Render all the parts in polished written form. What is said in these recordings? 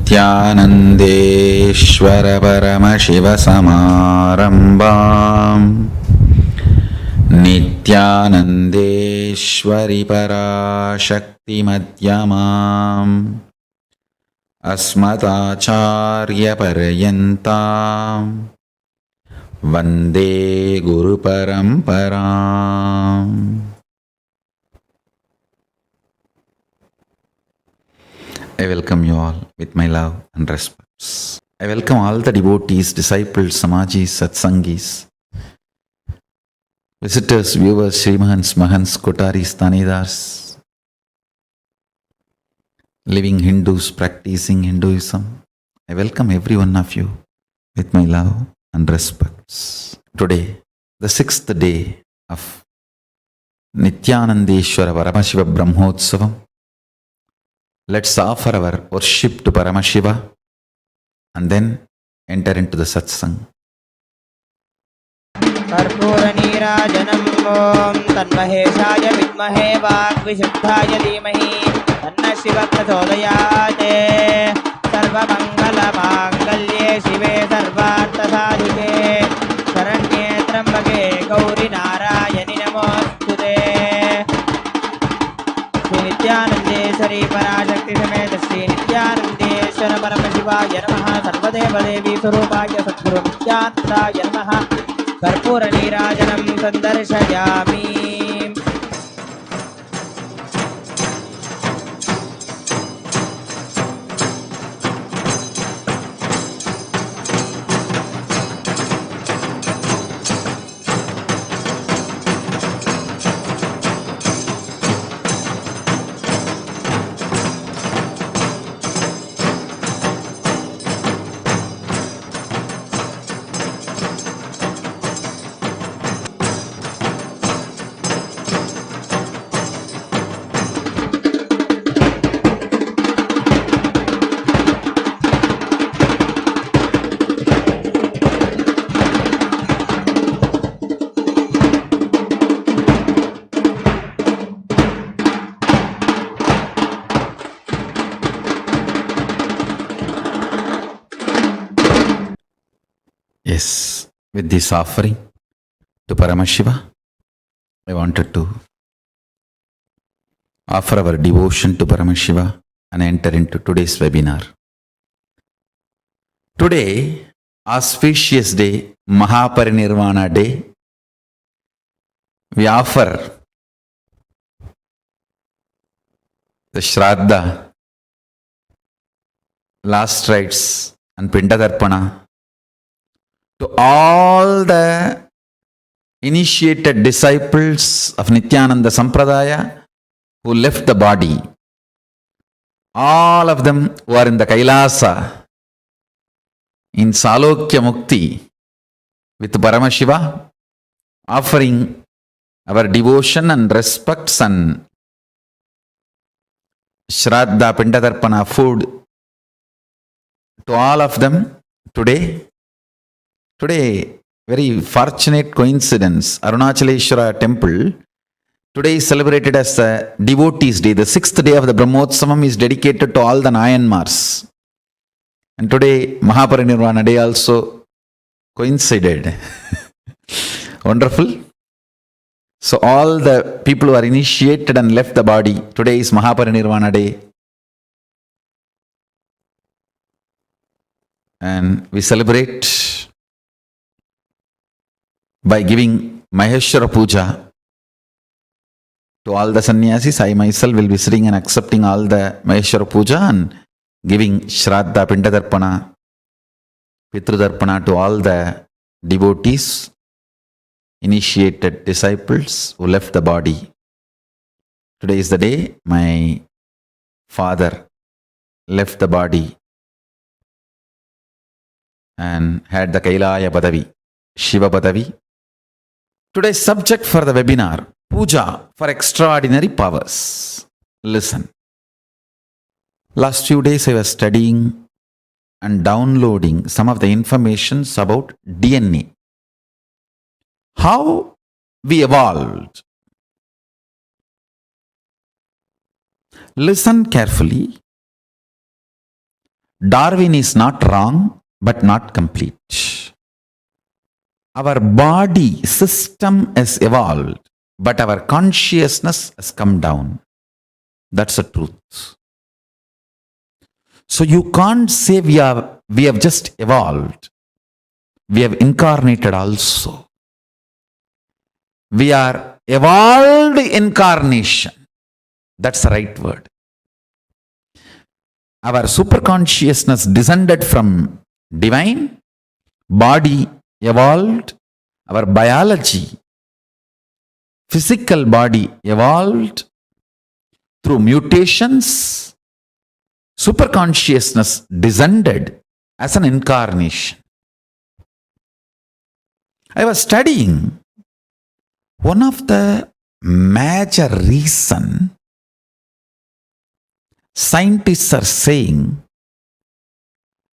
नित्यानन्देश्वर परमशिवसमारम्भाम् नित्यानन्देश्वरि पराशक्तिमध्यमाम् अस्मदाचार्यपर्यन्ताम् वन्दे गुरुपरम्पराम्. I welcome you all with my love and respects. I welcome all the devotees, disciples, samajis, satsangis, visitors, viewers, Srimahans, Mahans, Kotaris, Tanidars, living Hindus practicing Hinduism. I welcome every one of you with my love and respects. Today, the sixth day of Nityanandeshwara Paramashiva Brahmotsavam. Let's offer our worship to Paramashiva and then enter into the satsang. कर्पूरनीराजनम् ॐ तन्महेशाय विद्महे वाग्विशुद्धाय धीमहि तन्नः शिवः प्रचोदयात्. सर्वमङ्गलमाङ्गल्ये शिवे सर्वार्थसाधिके शरण्ये त्र्यम्बके गौरि नारायणि नमोऽस्तुते. श्री नित्यानन्देश्वरी पराशक्ति समेत श्री नित्यानन्देश्वर परमशिवाय नमः. सर्वदेवदेवी स्वरूपाय सद्गुरु नित्यानन्दाय नमः. कर्पूरनीराजनं सन्दर्शयामि. Yes, with this offering to Paramashiva, I wanted to offer our devotion to Paramashiva and enter into today's webinar. Today, auspicious day, Mahaparinirvana day, we offer the Shraddha, last rites and Pindadarpana to all the initiated disciples of Nityananda Sampradaya who left the body. All of them who are in the Kailasa, in Salokya Mukti with Paramashiva, offering our devotion and respects and Shraddha, Pindadarpana, food to all of them today. Today, very fortunate coincidence, Arunachaleshwara temple today is celebrated as the Devotees Day. The sixth day of the Brahmotsavam is dedicated to all the Nayanmars. And today, Mahaparinirvana Day also coincided. Wonderful. So all the people who are initiated and left the body, today is Mahaparinirvana Day. And we celebrate by giving Maheshwara Puja to all the sannyasis. I myself will be sitting and accepting all the Maheshwara Puja and giving Shraddha, Pindadarpana, Pitrudarpana to all the devotees, initiated disciples who left the body. Today is the day my father left the body and had the Kailaya Padavi, Shiva Padavi. Today's subject for the webinar, Puja for extraordinary powers. Listen. Last few days I was studying and downloading some of the informations about DNA. How we evolved. Listen carefully. Darwin is not wrong, but not complete. Our body system has evolved, but our consciousness has come down. That's the truth. So you can't say we have just evolved. We have incarnated also. We are evolved incarnation. That's the right word. Our superconsciousness descended from divine, body evolved, our biology, physical body evolved through mutations, superconsciousness descended as an incarnation. I was studying one of the major reason scientists are saying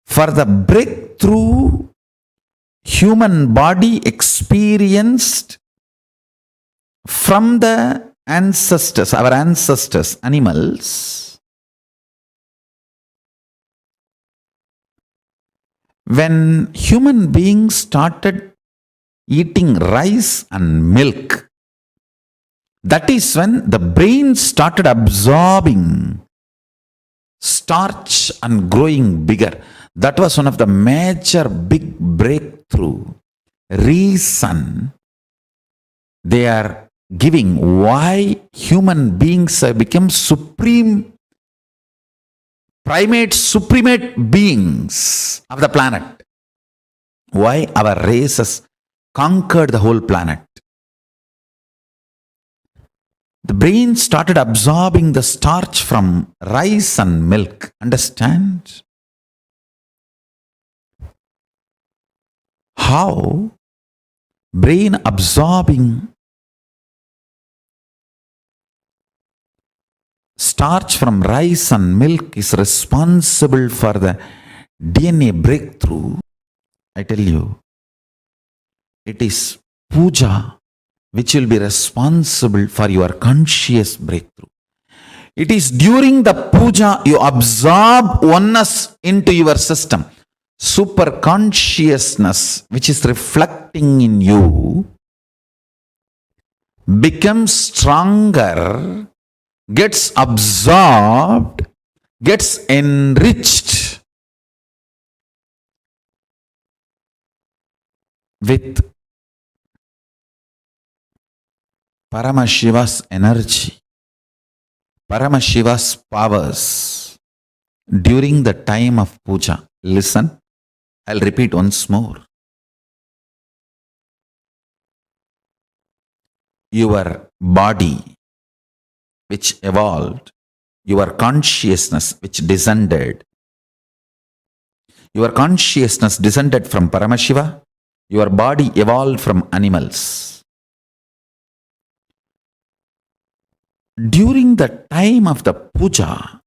for the breakthrough human body experienced from the ancestors, our ancestors, animals, when human beings started eating rice and milk, that is when the brain started absorbing starch and growing bigger. That was one of the major big breakthrough reason they are giving why human beings have become supreme primate, supremate beings of the planet. Why our race has conquered the whole planet. The brain started absorbing the starch from rice and milk. Understand? How brain absorbing starch from rice and milk is responsible for the DNA breakthrough. I tell you, it is puja which will be responsible for your conscious breakthrough. It is during the puja you absorb oneness into your system. Super consciousness, which is reflecting in you, becomes stronger, gets absorbed, gets enriched with Paramashiva's energy, Paramashiva's powers during the time of puja. Listen, I'll repeat once more. Your body, which evolved, your consciousness, which descended. Your consciousness descended from Paramashiva, your body evolved from animals. During the time of the puja,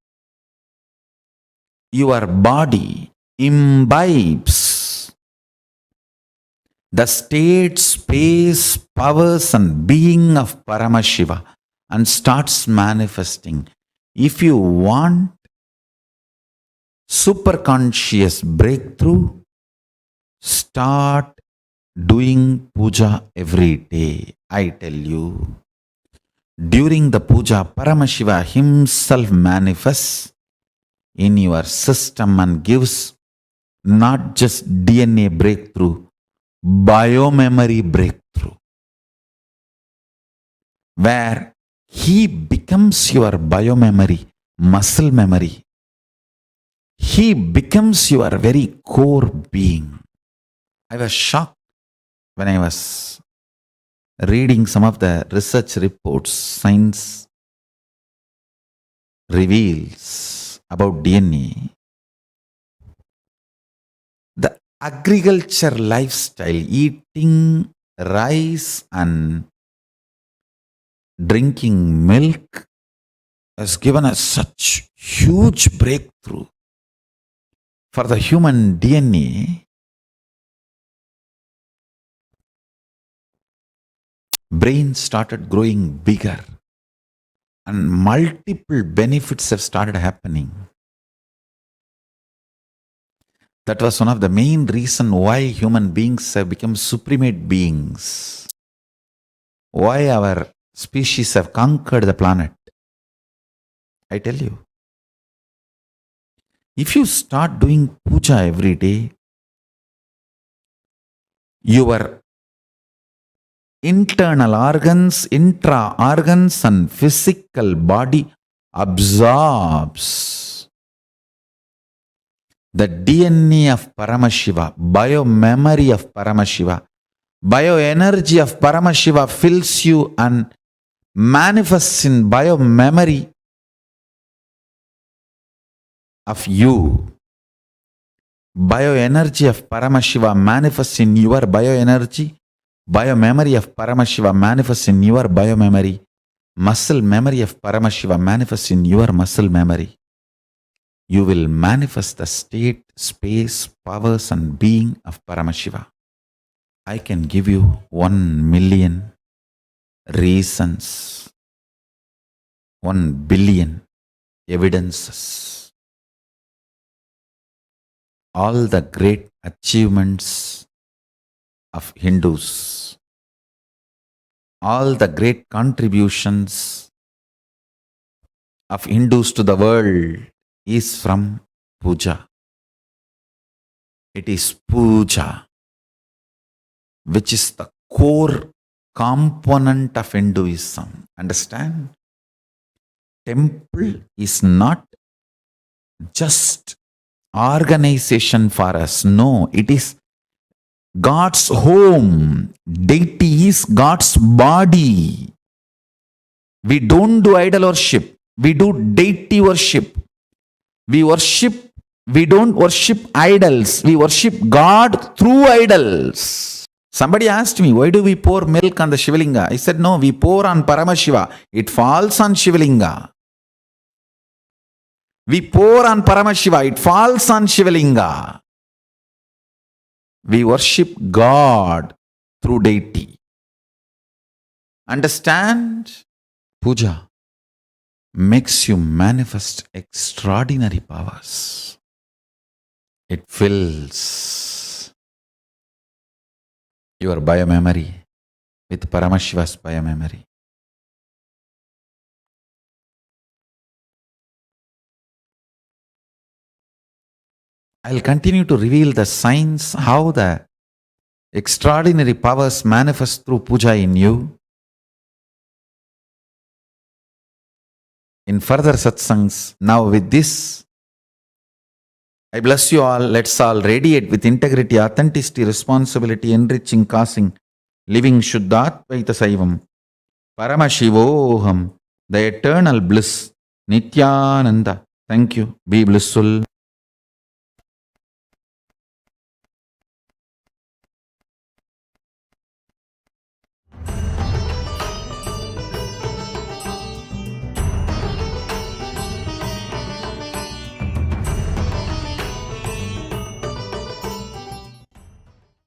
your body imbibes the state, space, powers and being of Paramashiva and starts manifesting. If you want superconscious breakthrough, start doing puja every day. I tell you, during the puja, Paramashiva himself manifests in your system and gives not just DNA breakthrough, biomemory breakthrough, where he becomes your biomemory, muscle memory. He becomes your very core being. I was shocked when I was reading some of the research reports science reveals about DNA. The agriculture lifestyle, eating rice and drinking milk, has given us such huge breakthrough for the human DNA. Brain started growing bigger and multiple benefits have started happening. That was one of the main reason why human beings have become supremate beings. Why our species have conquered the planet. I tell you. If you start doing puja every day, your internal organs, intra organs, and physical body absorbs the DNA of Paramashiva, bio-memory of Paramashiva, bio-energy of Paramashiva fills you and manifests in bio-memory of you. Bioenergy of Paramashiva manifests in your bioenergy. Biomemory of Paramashiva manifests in your biomemory. Muscle memory of Paramashiva manifests in your muscle memory. You will manifest the state, space, powers and being of Paramashiva. I can give you 1 million reasons, 1 billion evidences. All the great achievements of Hindus, all the great contributions of Hindus to the world is from puja. It is puja, which is the core component of Hinduism. Understand? Temple is not just organization for us. No, it is God's home. Deity is God's body. We don't do idol worship. We do deity worship. We don't worship idols. We worship God through idols. Somebody asked me, why do we pour milk on the Shivalinga? I said, no, we pour on Paramashiva. It falls on Shivalinga. We pour on Paramashiva. It falls on Shivalinga. We worship God through deity. Understand? Puja makes you manifest extraordinary powers. It fills your biomemory with Paramashiva's biomemory. I'll continue to reveal the signs, how the extraordinary powers manifest through puja in you. In further satsangs, now with this, I bless you all. Let's all radiate with integrity, authenticity, responsibility, enriching, causing, living Shuddhatvaita Saivam, Paramashivoham, the eternal bliss, Nityananda. Thank you. Be blissful.